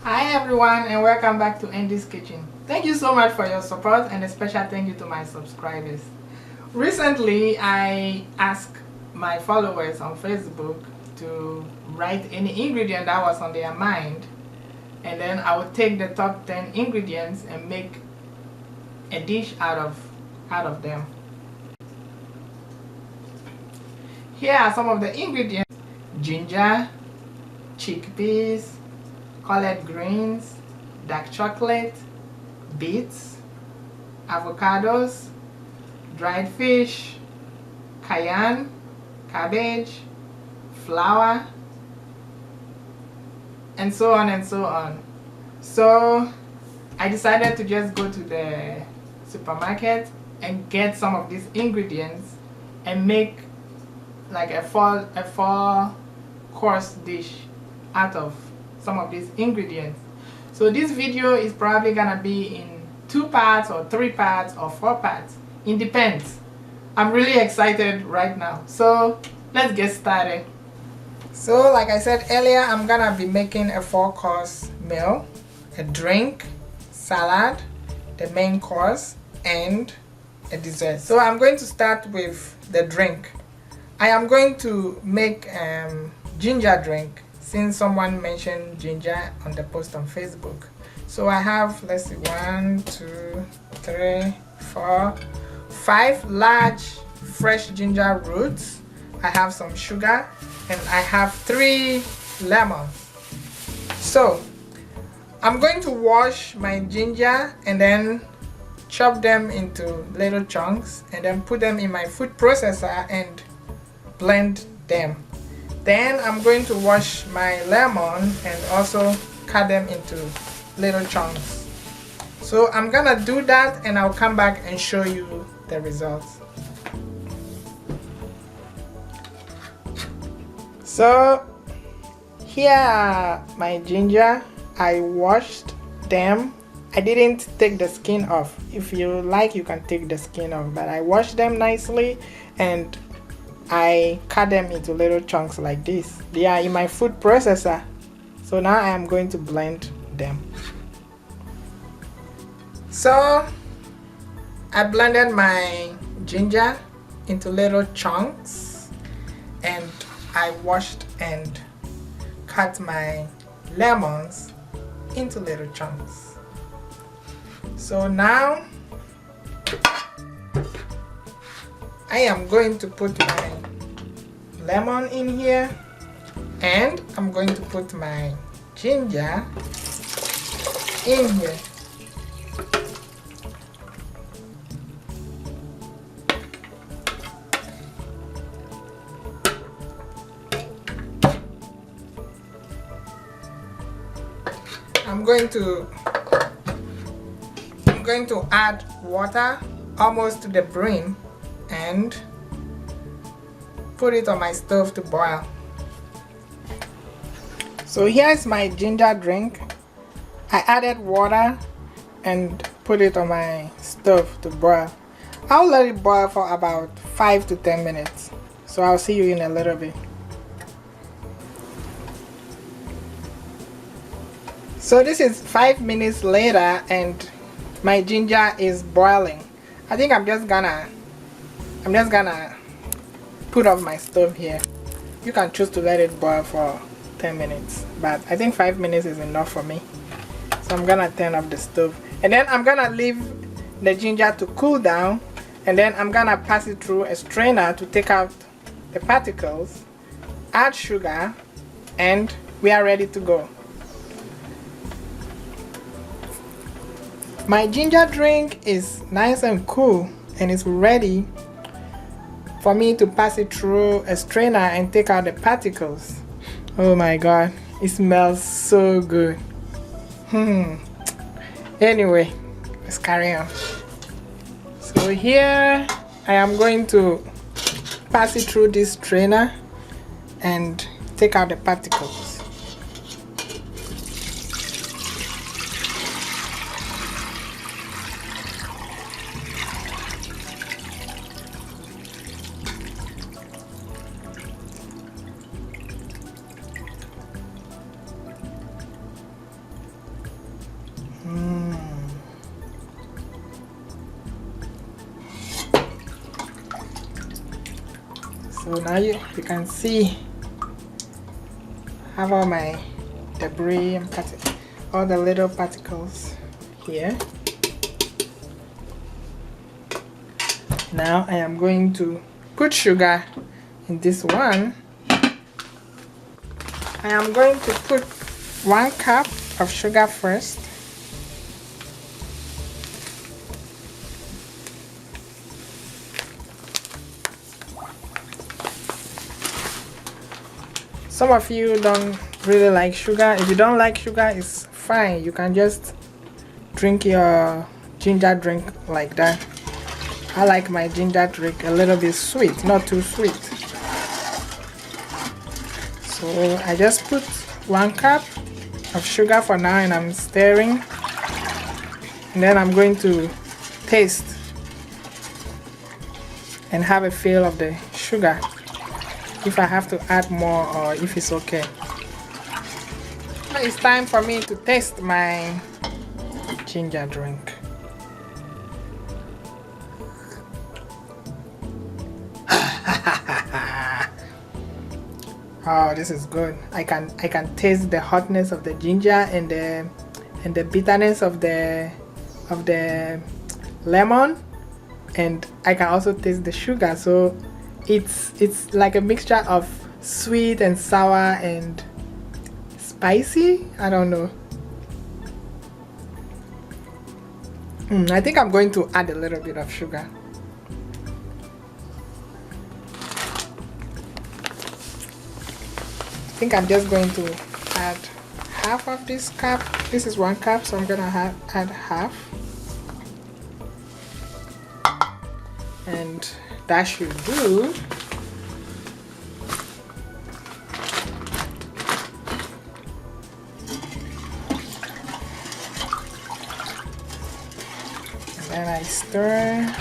Hi everyone and welcome back to Andy's Kitchen. Thank you so much for your support and a special thank you to my subscribers. Recently I asked my followers on Facebook to write any ingredient that was on their mind, and then I would take the top 10 ingredients and make a dish out of them. Here are some of the ingredients: ginger, chickpeas, collard greens, dark chocolate, beets, avocados, dried fish, cayenne, cabbage, flour, and so on and so on. So I decided to just go to the supermarket and get some of these ingredients and make like a four course dish out of some of these ingredients. So this video is probably gonna be in 2 parts or 3 parts or 4 parts. It depends. I'm really excited right now. So let's get started. So like I said earlier, I'm gonna be making a 4-course meal, a drink, salad, the main course, and a dessert. So I'm going to start with the drink. I am going to make ginger drink since someone mentioned ginger on the post on Facebook. So I have, let's see, 1, 2, 3, 4, 5 large fresh ginger roots. I have some sugar and I have 3 lemons. So I'm going to wash my ginger and then chop them into little chunks and then put them in my food processor and blend them. Then I'm going to wash my lemon and also cut them into little chunks. So I'm gonna do that and I'll come back and show you the results. So here are my ginger. I washed them. I didn't take the skin off. If you like, you can take the skin off, but I washed them nicely and I cut them into little chunks like this. They are in my food processor. So now I am going to blend them. So I blended my ginger into little chunks and I washed and cut my lemons into little chunks. So now I am going to put my lemon in here and I'm going to put my ginger in here. I'm going to add water almost to the brim and put it on my stove to boil. So here's my ginger drink. I added water and put it on my stove to boil. I'll let it boil for about 5 to 10 minutes. So I'll see you in a little bit. So this is 5 minutes later and my ginger is boiling. I think I'm just gonna put off my stove here. You can choose to let it boil for 10 minutes, but I think 5 minutes is enough for me. So I'm gonna turn off the stove and then I'm gonna leave the ginger to cool down and then I'm gonna pass it through a strainer to take out the particles, add sugar, and we are ready to go. My ginger drink is nice and cool and it's ready for me to pass it through a strainer and take out the particles. Oh my god, it smells so good. Anyway, let's carry on. So here I am going to pass it through this strainer and take out the particles. So now you can see I have all my debris and all the little particles here. Now I am going to put sugar in this one. I am going to put 1 cup of sugar first. Some of you don't really like sugar. If you don't like sugar, it's fine. You can just drink your ginger drink like that. I like my ginger drink a little bit sweet, not too sweet. So I just put 1 cup of sugar for now and I'm stirring. And then I'm going to taste and have a feel of the sugar, if I have to add more or if it's okay. It's time for me to taste my ginger drink. Oh, this is good. I can taste the hotness of the ginger and the bitterness of the lemon, and I can also taste the sugar. So it's like a mixture of sweet and sour and spicy. I don't know. I think I'm going to add a little bit of sugar. I think I'm just going to add half of this cup. This is 1 cup, so I'm gonna add half. And that should do. And then I stir.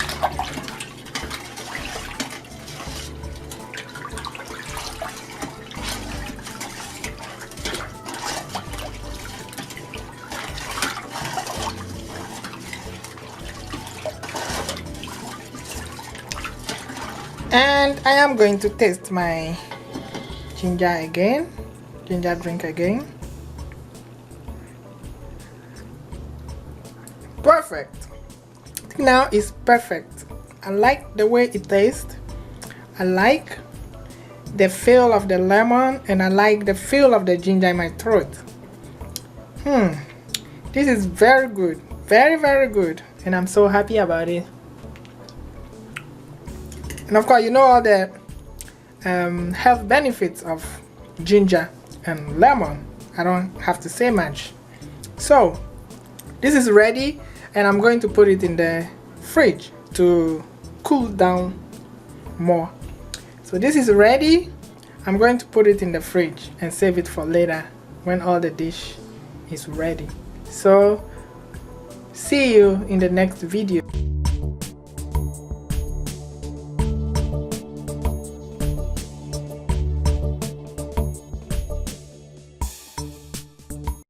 And I am going to taste my ginger drink again. Perfect. Now it's perfect. I like the way it tastes. I like the feel of the lemon and I like the feel of the ginger in my throat. This is very good. Very, very good. And I'm so happy about it. And of course, you know all the health benefits of ginger and lemon. I don't have to say much. So this is ready and I'm going to put it in the fridge to cool down more. So this is ready. I'm going to put it in the fridge and save it for later when all the dish is ready. So see you in the next video.